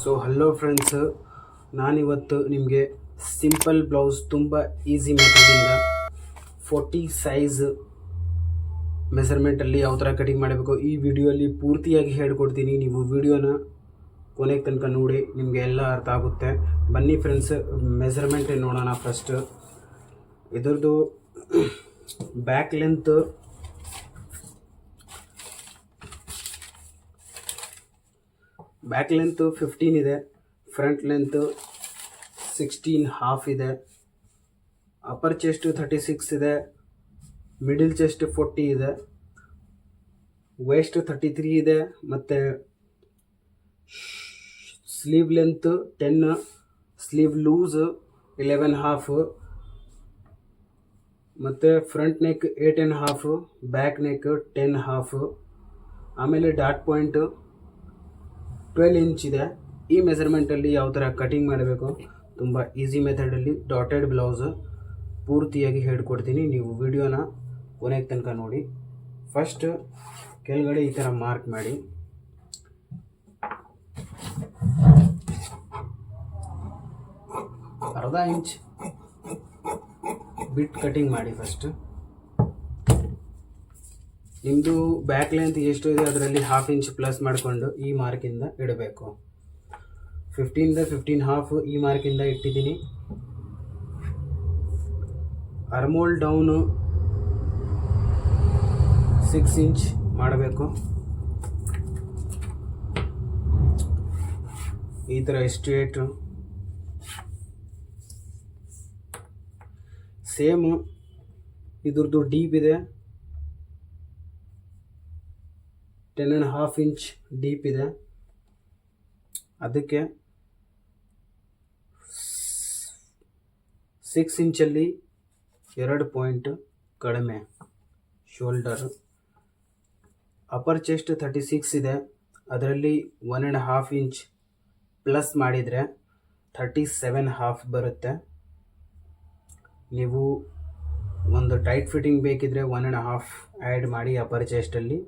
So hello friends, ನಾನಿವತ್ತು ನಿಮಗೆ simple blouse ತುಂಬ ಈಸಿ ಮೆಥಡಿಂದ 40 ಸೈಜ್ ಮೆಸರ್ಮೆಂಟಲ್ಲಿ ಯಾವ ಥರ ಕಟಿಂಗ್ ಮಾಡಬೇಕು ಈ ವಿಡಿಯೋಲಿ ಪೂರ್ತಿಯಾಗಿ ಹೇಳ್ಕೊಡ್ತೀನಿ. ನೀವು ವಿಡಿಯೋನ ಕೊನೆಗೆ ತನಕ ನೋಡಿ, ನಿಮಗೆ ಎಲ್ಲ ಅರ್ಥ ಆಗುತ್ತೆ. ಬನ್ನಿ ಫ್ರೆಂಡ್ಸ್, ಮೆಸರ್ಮೆಂಟ್ ನೋಡೋಣ. ಫಸ್ಟ್ ಇದ್ರದ್ದು ಬ್ಯಾಕ್ ಲೆಂತ್ 15 ಇದೆ, ಫ್ರಂಟ್ ಲೆಂತ್ 16.5 ಇದೆ, ಅಪ್ಪರ್ ಚೆಸ್ಟ್ 36 ಇದೆ, ಮಿಡಿಲ್ ಚೆಸ್ಟ್ 40 ಇದೆ, ವೇಸ್ಟ್ 33 ಇದೆ, ಮತ್ತು ಸ್ಲೀವ್ ಲೆಂತ್ 10, ಸ್ಲೀವ್ ಲೂಸ್ 11.5, ಮತ್ತು ಫ್ರಂಟ್ ನೆಕ್ 8.5, ಬ್ಯಾಕ್ ನೆಕ್ 10.5, ಆಮೇಲೆ ಡಾಟ್ ಪಾಯಿಂಟ್ 12 ಇಂಚ್ ಇದೆ. ಈ ಮೆಸರ್ಮೆಂಟಲ್ಲಿ ಯಾವ ಥರ ಕಟಿಂಗ್ ಮಾಡಬೇಕು ತುಂಬ ಈಸಿ ಮೆಥಡಲ್ಲಿ ಡಾಟೆಡ್ ಬ್ಲೌಸ್ ಪೂರ್ತಿಯಾಗಿ ಹೇಳ್ಕೊಡ್ತೀನಿ. ನೀವು ವಿಡಿಯೋನ ಕೊನೆಗೆ ತನಕ ನೋಡಿ. ಫಸ್ಟ್ ಕೆಳಗಡೆ ಈ ಥರ ಮಾರ್ಕ್ ಮಾಡಿ, ಅರ್ಧ ಇಂಚ್ ಬಿಟ್ ಕಟಿಂಗ್ ಮಾಡಿ. ಫಸ್ಟ್ ನಿಮ್ಮದು ಬ್ಯಾಕ್ ಲೆಂತ್ ಎಷ್ಟು ಇದೆ ಅದರಲ್ಲಿ 1/2 ಇಂಚ್ ಪ್ಲಸ್ ಮಾಡಿಕೊಂಡು ಈ ಮಾರ್ಕಿಂದ ಇಡಬೇಕು. 15 15.5 ಈ ಮಾರ್ಕಿಂದ ಇಟ್ಟಿದ್ದೀನಿ. ಅರ್ಮೋಲ್ ಡೌನು 6 ಇಂಚ್ ಮಾಡಬೇಕು. ಈ ಥರ ಸ್ಟ್ರೇಟ್ ಸೇಮ್ ಇದ್ರದ್ದು ಡೀಪ್ ಇದೆ, 10.5 ಇಂಚ್ ಡೀಪ್ ಇದೆ. ಅದಕ್ಕೆ 6 ಇಂಚಲ್ಲಿ 2 ಪಾಯಿಂಟ್ ಕಡಿಮೆ ಶೋಲ್ಡರ್. ಅಪ್ಪರ್ ಚೆಸ್ಟ್ 36 ಇದೆ, ಅದರಲ್ಲಿ 1.5 ಇಂಚ್ ಪ್ಲಸ್ ಮಾಡಿದರೆ 37.5 ಬರುತ್ತೆ. ನೀವು ಒಂದು ಟೈಟ್ ಫಿಟ್ಟಿಂಗ್ ಬೇಕಿದ್ರೆ 1.5 ಆ್ಯಡ್ ಮಾಡಿ. ಅಪ್ಪರ್ ಚೆಸ್ಟಲ್ಲಿ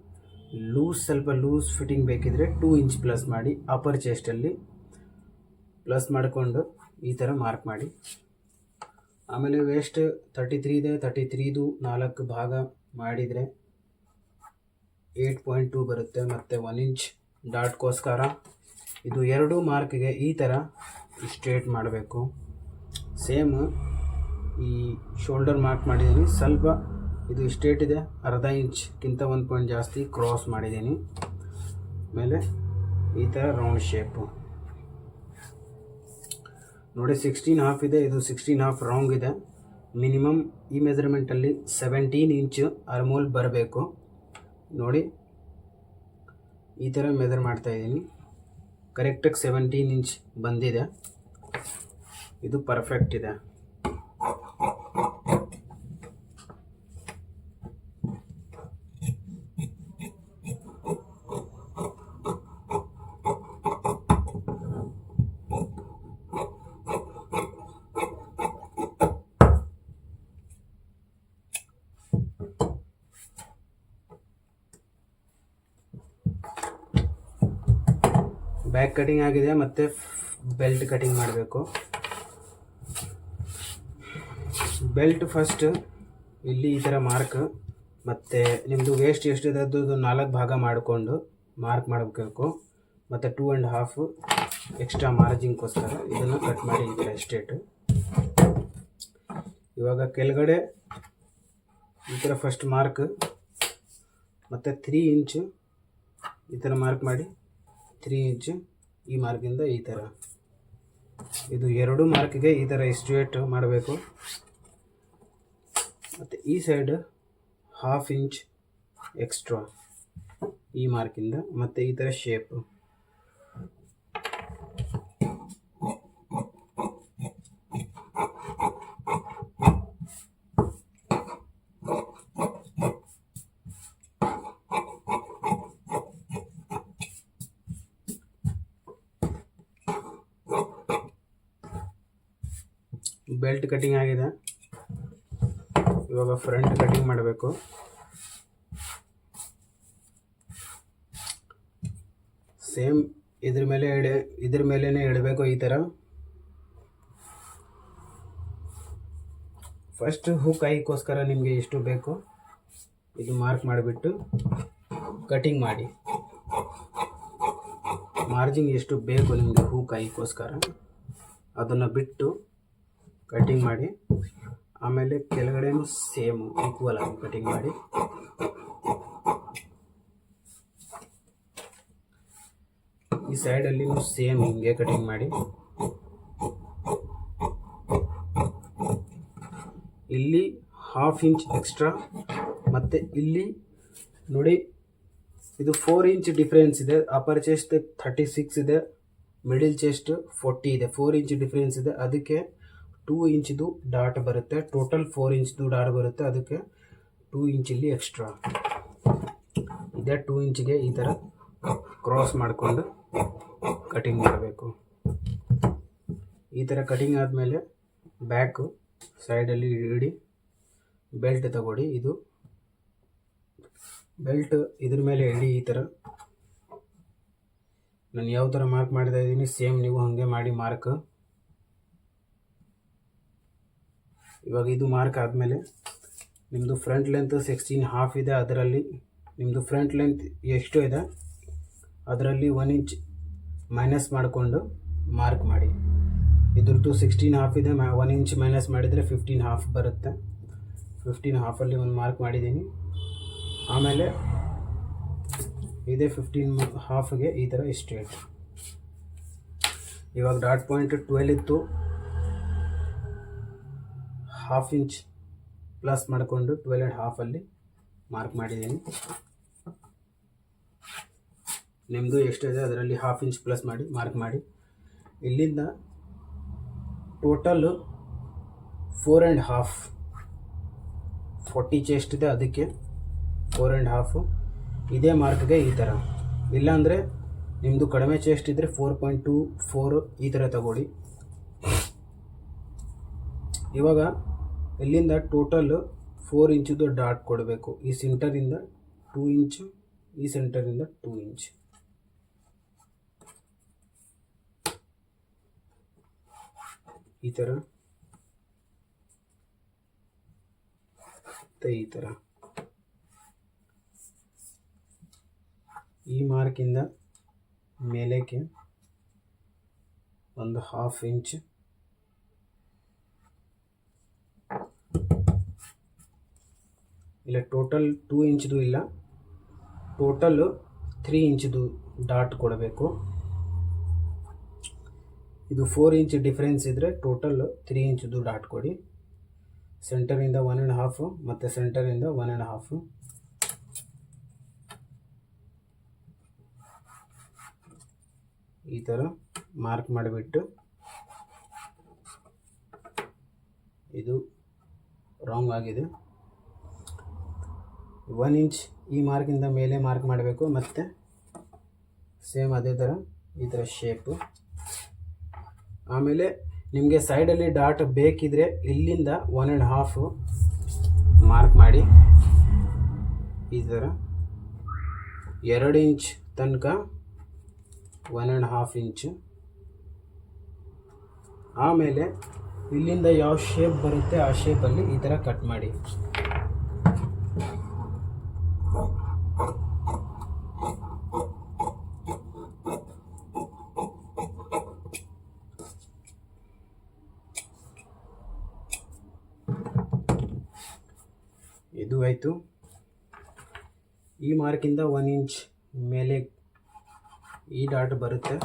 ಸ್ವಲ್ಪ ಲೂಸ್ ಫಿಟ್ಟಿಂಗ್ ಬೇಕಿದ್ರೆ 2 ಇಂಚ್ ಪ್ಲಸ್ ಮಾಡಿ. ಅಪ್ಪರ್ ಚೆಸ್ಟಲ್ಲಿ ಪ್ಲಸ್ ಮಾಡಿಕೊಂಡು ಈ ಥರ ಮಾರ್ಕ್ ಮಾಡಿ. ಆಮೇಲೆ ವೇಸ್ಟ್ 33 ಇದೆ, 33ದು 4 ಭಾಗ ಮಾಡಿದರೆ 8.2 ಬರುತ್ತೆ. ಮತ್ತು 1 ಇಂಚ್ ಡಾಟ್ಗೋಸ್ಕರ ಇದು 2 ಮಾರ್ಕ್ಗೆ ಈ ಥರ ಸ್ಟ್ರೇಟ್ ಮಾಡಬೇಕು. ಸೇಮ್ ಈ ಶೋಲ್ಡರ್ ಮಾರ್ಕ್ ಮಾಡಿದ್ದೀನಿ, ಸ್ವಲ್ಪ ಇದು ಸ್ಟ್ರೇಟ್ ಇದೆ, ಅರ್ಧ ಇಂಚ್ಗಿಂತ 1 ಪಾಯಿಂಟ್ ಜಾಸ್ತಿ ಕ್ರಾಸ್ ಮಾಡಿದ್ದೀನಿ. ಆಮೇಲೆ ಈ ಥರ ರೌಂಡ್ ಶೇಪು ನೋಡಿ. 16.5 ಇದೆ, ಇದು 16.5 ರಾಂಗ್ ಇದೆ. ಮಿನಿಮಮ್ ಈ ಮೆಜರ್ಮೆಂಟಲ್ಲಿ 17 ಇಂಚ್ ಅರ್ಮೋಲ್ ಬರಬೇಕು. ನೋಡಿ ಈ ಥರ ಮೆಜರ್ ಮಾಡ್ತಾಯಿದ್ದೀನಿ. ಕರೆಕ್ಟಾಗಿ 17 ಇಂಚ್ ಬಂದಿದೆ, ಇದು ಪರ್ಫೆಕ್ಟ್ ಇದೆ. ಬ್ಯಾಕ್ ಕಟಿಂಗ್ ಆಗಿದೆ, ಮತ್ತು ಬೆಲ್ಟ್ ಕಟಿಂಗ್ ಮಾಡಬೇಕು. ಬೆಲ್ಟ್ ಫಸ್ಟ್ ಇಲ್ಲಿ ಈ ಥರ ಮಾರ್ಕ್, ಮತ್ತು ನಿಮ್ಮದು ವೇಸ್ಟ್ ಎಷ್ಟಿದೆ ಅದು 4 ಭಾಗ ಮಾಡಿಕೊಂಡು ಮಾರ್ಕ್ ಮಾಡಬೇಕು. ಮತ್ತು 2.5 ಎಕ್ಸ್ಟ್ರಾ ಮಾರ್ಜಿನ್ಗೋಸ್ಕರ ಇದನ್ನು ಕಟ್ ಮಾಡಿ ಈ ಥರ ಸ್ಟ್ರೇಟ್. ಇವಾಗ ಕೆಳಗಡೆ ಈ ಥರ ಫಸ್ಟ್ ಮಾರ್ಕ್, ಮತ್ತು 3 ಇಂಚ್ ಈ ಥರ ಮಾರ್ಕ್ ಮಾಡಿ. 3 ಇಂಚ್ ಈ ಮಾರ್ಕಿಂದ ಈ ಥರ, ಇದು 2 ಮಾರ್ಕ್ಗೆ ಈ ಥರ ಸ್ಟ್ರೇಟ್ ಮಾಡಬೇಕು. ಮತ್ತು ಈ ಸೈಡ್ 1/2 ಇಂಚ್ ಎಕ್ಸ್ಟ್ರಾ ಈ ಮಾರ್ಕಿಂದ, ಮತ್ತು ಈ ಥರ ಶೇಪ್. ಬೆಲ್ಟ್ ಕಟಿಂಗ್ ಆಗಿದೆ. ಇವಾಗ ಫ್ರಂಟ್ ಕಟಿಂಗ್ ಮಾಡಬೇಕು. ಸೇಮ್ ಇದ್ರ ಮೇಲೇ ಇಡಬೇಕು ಈ ಥರ. ಫಸ್ಟ್ ಹುಕ್ ಐಗೋಸ್ಕರ ನಿಮಗೆ ಎಷ್ಟು ಬೇಕು ಇದು ಮಾರ್ಕ್ ಮಾಡಿಬಿಟ್ಟು ಕಟಿಂಗ್ ಮಾಡಿ. ಮಾರ್ಜಿನ್ ಎಷ್ಟು ಬೇಕು ನಿಮಗೆ ಹುಕ್ ಐಗೋಸ್ಕರ ಅದನ್ನು ಬಿಟ್ಟು ಕಟಿಂಗ್ ಮಾಡಿ. ಆಮೇಲೆ ಕೆಳಗಡೆನೂ ಸೇಮ್ ಈಕ್ವಲ್ ಆಗಿ ಕಟಿಂಗ್ ಮಾಡಿ. ಈ ಸೈಡಲ್ಲಿನೂ ಸೇಮ್ ಹಿಂಗೆ ಕಟಿಂಗ್ ಮಾಡಿ. ಇಲ್ಲಿ 1/2 ಇಂಚ್ ಎಕ್ಸ್ಟ್ರಾ ಮತ್ತು ಇಲ್ಲಿ ನೋಡಿ ಇದು 4 ಇಂಚ್ ಡಿಫ್ರೆನ್ಸ್ ಇದೆ. ಅಪ್ಪರ್ ಚೆಸ್ಟ್ 36 ಇದೆ, ಮಿಡಿಲ್ ಚೆಸ್ಟ್ 40 ಇದೆ. 4 ಇಂಚ್ ಡಿಫ್ರೆನ್ಸ್ ಇದೆ, ಅದಕ್ಕೆ 2 ಇಂಚ್ದು ಡಾಟ್ ಬರುತ್ತೆ. ಟೋಟಲ್ 4 ಇಂಚ್ದು ಡಾಟ್ ಬರುತ್ತೆ, ಅದಕ್ಕೆ 2 ಇಂಚ್ ಇಲ್ಲಿ ಎಕ್ಸ್ಟ್ರಾ ಇದೆ. 2 ಇಂಚಿಗೆ ಈ ಥರ ಕ್ರಾಸ್ ಮಾಡಿಕೊಂಡು ಕಟಿಂಗ್ ಮಾಡಬೇಕು. ಈ ಥರ ಕಟಿಂಗ್ ಆದಮೇಲೆ ಬ್ಯಾಕು ಸೈಡಲ್ಲಿ ಇಡಿ, ಬೆಲ್ಟ್ ತಗೊಳ್ಳಿ. ಇದು ಬೆಲ್ಟ್ ಇದ್ರ ಮೇಲೆ ಇಡಿ. ಈ ಥರ ನಾನು ಯಾವ ಥರ ಮಾರ್ಕ್ ಮಾಡ್ತಾ ಇದ್ದೀನಿ ಸೇಮ್ ನೀವು ಹಾಗೆ ಮಾಡಿ ಮಾರ್ಕ್. ಇವಾಗ ಇದು ಮಾರ್ಕ್ ಆದಮೇಲೆ ನಿಮ್ಮದು ಫ್ರಂಟ್ ಲೆಂತ್ 16.5 ಇದೆ. ಅದರಲ್ಲಿ ನಿಮ್ಮದು ಫ್ರಂಟ್ ಲೆಂತ್ ಎಷ್ಟು ಇದೆ ಅದರಲ್ಲಿ 1 ಇಂಚ್ ಮೈನಸ್ ಮಾಡಿಕೊಂಡು ಮಾರ್ಕ್ ಮಾಡಿ. ಇದ್ರದ್ದು 16.5 ಇದೆ, 1 ಇಂಚ್ ಮೈನಸ್ ಮಾಡಿದರೆ 15.5 ಬರುತ್ತೆ. 15.5 ಒಂದು ಮಾರ್ಕ್ ಮಾಡಿದ್ದೀನಿ. ಆಮೇಲೆ ಇದೇ 15.5ಗೆ ಈ ಥರ ಸ್ಟ್ರೇಟ್. ಇವಾಗ ಡಾಟ್ ಪಾಯಿಂಟ್ 12 ಇತ್ತು, 1/2 ಇಂಚ್ ಪ್ಲಸ್ ಮಾಡಿಕೊಂಡು 12.5 ಮಾರ್ಕ್ ಮಾಡಿದ್ದೀನಿ. ನಿಮ್ಮದು ಎಷ್ಟಿದೆ ಅದರಲ್ಲಿ 1/2 ಇಂಚ್ ಪ್ಲಸ್ ಮಾಡಿ ಮಾರ್ಕ್ ಮಾಡಿ. ಇಲ್ಲಿಂದ ಟೋಟಲ್ 4.5 40 ಚೆಸ್ಟ್ ಇದೆ, ಅದಕ್ಕೆ 4.5 ಇದೇ ಮಾರ್ಕ್ಗೆ ಈ ಥರ. ಇಲ್ಲಾಂದರೆ ನಿಮ್ಮದು ಕಡಿಮೆ ಚೆಸ್ಟ್ ಇದ್ದರೆ 4.24 ಈ ಥರ ತಗೊಳ್ಳಿ. ಇವಾಗ ಇಲ್ಲಿಂದ ಟೋಟಲ್ 4 ಇಂಚದು ಡಾಟ್ ಕೊಡಬೇಕು. ಈ ಸೆಂಟರಿಂದ 2 ಇಂಚು, ಈ ಸೆಂಟರಿಂದ 2 ಇಂಚ್. ಈ ಥರ ಈ ಥರ ಈ ಮಾರ್ಕಿಂದ ಮೇಲಕ್ಕೆ ಒಂದು 1/2 ಇಂಚ್, ಇಲ್ಲ ಟೋಟಲ್ 2 ಇಂಚ್ದು ಇಲ್ಲ, ಟೋಟಲ್ 3 ಇಂಚ್ದು ಡಾಟ್ ಕೊಡಬೇಕು. ಇದು 4 ಇಂಚ್ ಡಿಫ್ರೆನ್ಸ್ ಇದ್ದರೆ ಟೋಟಲ್ 3 ಇಂಚ್ದು ಡಾಟ್ ಕೊಡಿ. ಸೆಂಟರಿಂದ 1.5 ಮತ್ತು ಸೆಂಟರಿಂದ 1.5. ಈ ಥರ ಮಾರ್ಕ್ ಮಾಡಿಬಿಟ್ಟು ಇದು ರಾಂಗ್ ಆಗಿದೆ. 1 ಇಂಚ್ ಈ ಮಾರ್ಕಿಂದ ಮೇಲೆ ಮಾರ್ಕ್ ಮಾಡಬೇಕು. ಮತ್ತು ಸೇಮ್ ಅದೇ ಥರ ಈ ಥರ ಶೇಪು. ಆಮೇಲೆ ನಿಮಗೆ ಸೈಡಲ್ಲಿ ಡಾಟ್ ಬೇಕಿದ್ರೆ ಇಲ್ಲಿಂದ 1.5 ಮಾರ್ಕ್ ಮಾಡಿ. ಈ ಥರ 2 ಇಂಚ್ ತನಕ 1.5 ಇಂಚ್. ಆಮೇಲೆ ಇಲ್ಲಿಂದ ಯಾವ ಶೇಪ್ ಬರುತ್ತೆ ಆ ಶೇಪಲ್ಲಿ ಈ ಥರ ಕಟ್ ಮಾಡಿ. ಇದು ಆಯಿತು. ಈ ಮಾರ್ಕಿಂದ 1 ಇಂಚ್ ಮೇಲೆ ಈ ಡಾಟ್ ಬರುತ್ತೆ.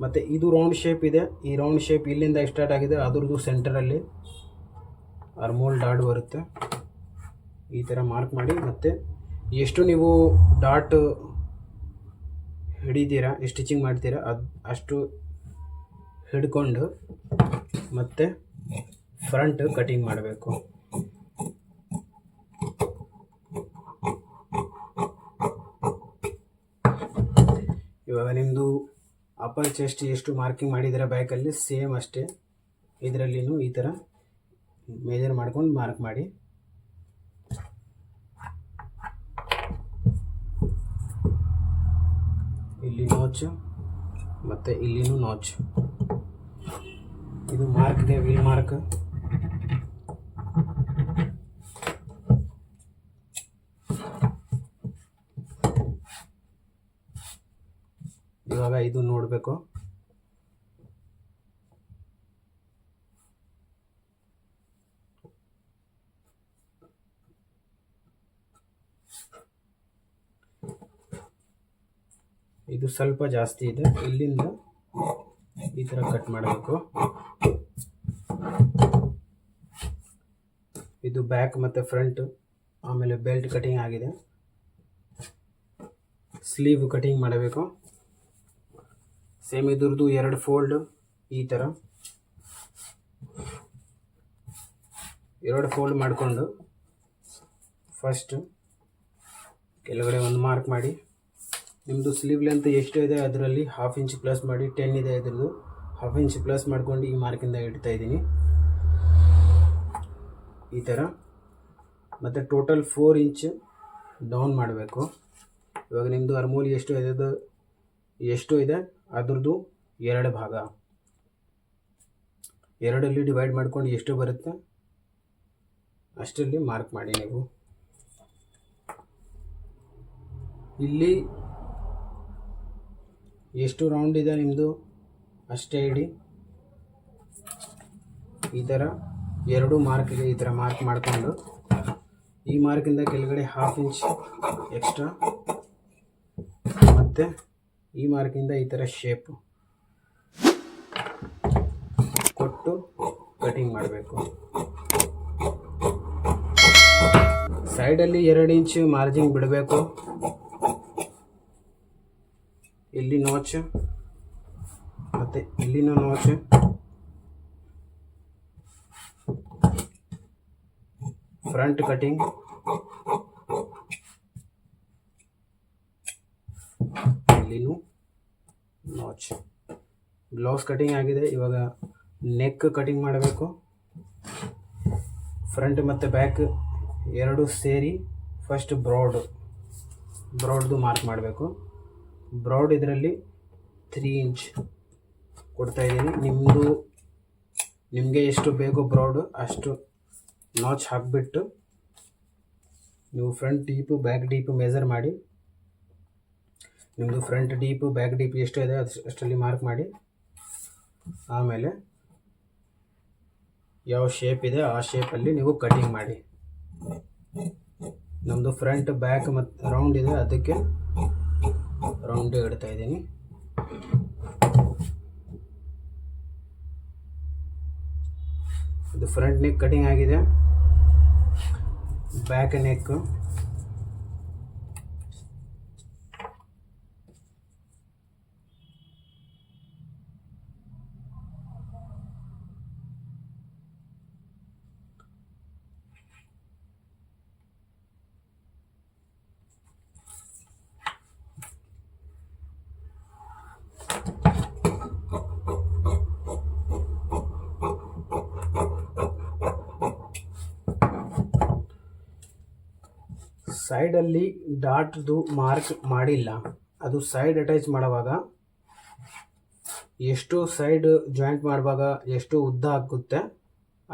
ಮತ್ತು ಇದು ರೌಂಡ್ ಶೇಪ್ ಇದೆ. ಈ ರೌಂಡ್ ಶೇಪ್ ಇಲ್ಲಿಂದ ಸ್ಟಾರ್ಟ್ ಆಗಿದೆ, ಅದ್ರದ್ದು ಸೆಂಟರಲ್ಲಿ ಆರ್ಮೋಲ್ ಡಾಟ್ ಬರುತ್ತೆ. ಈ ಥರ ಮಾರ್ಕ್ ಮಾಡಿ. ಮತ್ತು ಎಷ್ಟು ನೀವು ಡಾಟ್ ಹಿಡಿತೀರಾ, ಸ್ಟಿಚಿಂಗ್ ಮಾಡ್ತೀರಾ ಅಷ್ಟು ಹಿಡ್ಕೊಂಡು ಮತ್ತು ಫ್ರಂಟ್ ಕಟಿಂಗ್ ಮಾಡಬೇಕು. ಇವಾಗ ನಿಮ್ಮದು ಅಪ್ಪರ್ ಚೆಸ್ಟ್ ಎಷ್ಟು ಮಾರ್ಕಿಂಗ್ ಮಾಡಿದರೆ ಬ್ಯಾಕಲ್ಲಿ ಸೇಮ್ ಅಷ್ಟೇ ಇದರಲ್ಲಿನೂ ಈ ಥರ ಮೇಜರ್ ಮಾಡ್ಕೊಂಡು ಮಾರ್ಕ್ ಮಾಡಿ. ನಾಚ್ ಮತ್ತು ಇಲ್ಲಿನೂ ನಾಚ್. ಇದು ಮಾರ್ಕ್ ಇದೆ, ವೀಲ್ ಮಾರ್ಕ್. ಇವಾಗ ಇದು ನೋಡಬೇಕು. ಇದು ಸ್ವಲ್ಪ ಜಾಸ್ತಿ ಇದೆ, ಇಲ್ಲಿಂದ ಈ ಥರ ಕಟ್ ಮಾಡಬೇಕು. ಇದು ಬ್ಯಾಕ್ ಮತ್ತು ಫ್ರಂಟ್, ಆಮೇಲೆ ಬೆಲ್ಟ್ ಕಟಿಂಗ್ ಆಗಿದೆ. ಸ್ಲೀವ್ ಕಟಿಂಗ್ ಮಾಡಬೇಕು. ಸೇಮ್ ಇದ್ರದ್ದು 2 ಫೋಲ್ಡ್ ಈ ಥರ 2 ಫೋಲ್ಡ್ ಮಾಡಿಕೊಂಡು ಫಸ್ಟ್ ಕೆಳಗಡೆ ಒಂದು ಮಾರ್ಕ್ ಮಾಡಿ. ನಿಮ್ಮದು ಸ್ಲೀವ್ ಲೆಂತ್ ಎಷ್ಟು ಇದೆ ಅದರಲ್ಲಿ 1/2 ಇಂಚ್ ಪ್ಲಸ್ ಮಾಡಿ. 10 ಇದೆ ಇದ್ರದ್ದು, 1/2 ಇಂಚ್ ಪ್ಲಸ್ ಮಾಡ್ಕೊಂಡು ಈ ಮಾರ್ಕಿಂದ ಇಡ್ತಾ ಇದ್ದೀನಿ ಈ ಥರ. ಮತ್ತು ಟೋಟಲ್ 4 ಇಂಚ್ ಡೌನ್ ಮಾಡಬೇಕು. ಇವಾಗ ನಿಮ್ಮದು ಅರ್ಮೋಲಿ ಎಷ್ಟು ಇದೆ ಅದ್ರದ್ದು 2 ಭಾಗ, 2ರಲ್ಲಿ ಡಿವೈಡ್ ಮಾಡ್ಕೊಂಡು ಎಷ್ಟು ಬರುತ್ತೆ ಅಷ್ಟರಲ್ಲಿ ಮಾರ್ಕ್ ಮಾಡಿ. ನೀವು ಇಲ್ಲಿ ಎಷ್ಟು ರೌಂಡ್ ಇದೆ ನಿಮ್ಮದು ಅಷ್ಟೇ ಇಡಿ. ಈ ಥರ 2 ಮಾರ್ಕಿಗೆ ಈ ಥರ ಮಾರ್ಕ್ ಮಾಡಿಕೊಂಡು ಈ ಮಾರ್ಕಿಂದ ಕೆಳಗಡೆ 1/2 ಇಂಚ್ ಎಕ್ಸ್ಟ್ರಾ, ಮತ್ತು ಈ ಮಾರ್ಕಿಂದ ಈ ಥರ ಶೇಪ್ ಕೊಟ್ಟು ಕಟಿಂಗ್ ಮಾಡಬೇಕು. ಸೈಡಲ್ಲಿ 2 ಇಂಚ್ ಮಾರ್ಜಿನ್ ಬಿಡಬೇಕು. ಇಲ್ಲಿ ನಾಚ್ ಮತ್ತು ಇಲ್ಲಿನೂ ನಾಚ್. ಫ್ರಂಟ್ ಕಟಿಂಗ್, ಇಲ್ಲಿನೂ ನಾಚ್. ಗ್ಲೌಸ್ ಕಟಿಂಗ್ ಆಗಿದೆ. ಇವಾಗ ನೆಕ್ ಕಟಿಂಗ್ ಮಾಡಬೇಕು. ಫ್ರಂಟ್ ಮತ್ತು ಬ್ಯಾಕ್ 2 ಸೇರಿ ಫಸ್ಟ್ ಬ್ರಾಡ್ದು ಮಾರ್ಕ್ ಮಾಡಬೇಕು. ಬ್ರಾಡ್ ಇದರಲ್ಲಿ 3 ಇಂಚ್ ಕೊಡ್ತಾಯಿದ್ದೀನಿ. ನಿಮಗೆ ಎಷ್ಟು ಬೇಕೋ ಬ್ರಾಡ್ ಅಷ್ಟು ನಾಚ್ ಹಾಕಿಬಿಟ್ಟು ನೀವು front deep back deep measure ಮಾಡಿ. ನಿಮ್ಮದು ಫ್ರಂಟ್ ಡೀಪು ಬ್ಯಾಕ್ ಡೀಪ್ ಎಷ್ಟು ಇದೆ ಅಷ್ಟರಲ್ಲಿ ಮಾರ್ಕ್ ಮಾಡಿ. ಆಮೇಲೆ ಯಾವ ಶೇಪ್ ಇದೆ ಆ ಶೇಪಲ್ಲಿ ನೀವು ಕಟಿಂಗ್ ಮಾಡಿ. ನಮ್ಮದು ಫ್ರಂಟ್ ಬ್ಯಾಕ್ ಮತ್ತು ರೌಂಡ್ ಇದೆ, ಅದಕ್ಕೆ ರೌಂಡ್ ಇಡ್ತಾ ಇದ್ದೀನಿ. ಇದು ಫ್ರಂಟ್ ನೆಕ್ ಕಟಿಂಗ್ ಆಗಿದೆ. ಬ್ಯಾಕ್ ನೆಕ್, ಸೈಡಲ್ಲಿ ಡಾಟ್ದು ಮಾರ್ಕ್ ಮಾಡಿಲ್ಲ, ಅದು ಸೈಡ್ ಅಟ್ಯಾಚ್ ಮಾಡುವಾಗ ಎಷ್ಟು ಸೈಡ್ ಜಾಯಿಂಟ್ ಮಾಡುವಾಗ ಎಷ್ಟು ಉದ್ದ ಆಗುತ್ತೆ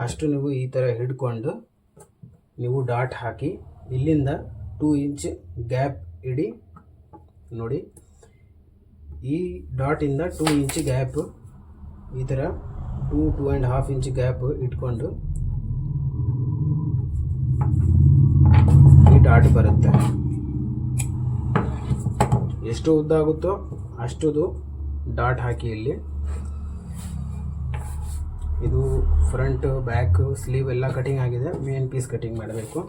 ಅಷ್ಟು ನೀವು ಈ ಥರ ಹಿಡ್ಕೊಂಡು ನೀವು ಡಾಟ್ ಹಾಕಿ ಇಲ್ಲಿಂದ 2 ಇಂಚ್ ಗ್ಯಾಪ್ ಇಡಿ. ನೋಡಿ, ಈ ಡಾಟಿಂದ 2 ಇಂಚ್ ಗ್ಯಾಪ್, ಈ ಥರ 2.5 ಇಂಚ್ ಗ್ಯಾಪ್ ಇಟ್ಕೊಂಡು ಈ ಡಾಟ್ ಬರುತ್ತೆ. ಎಷ್ಟು ಉದ್ದ ಆಗುತ್ತೋ ಅಷ್ಟುದು ಡಾಟ್ ಹಾಕಿ ಇಲ್ಲಿ. ಇದು ಫ್ರಂಟ್ ಬ್ಯಾಕ್ ಸ್ಲೀವ್ ಎಲ್ಲ ಕಟಿಂಗ್ ಆಗಿದೆ. ಮೇನ್ ಪೀಸ್ ಕಟಿಂಗ್ ಮಾಡಬೇಕು.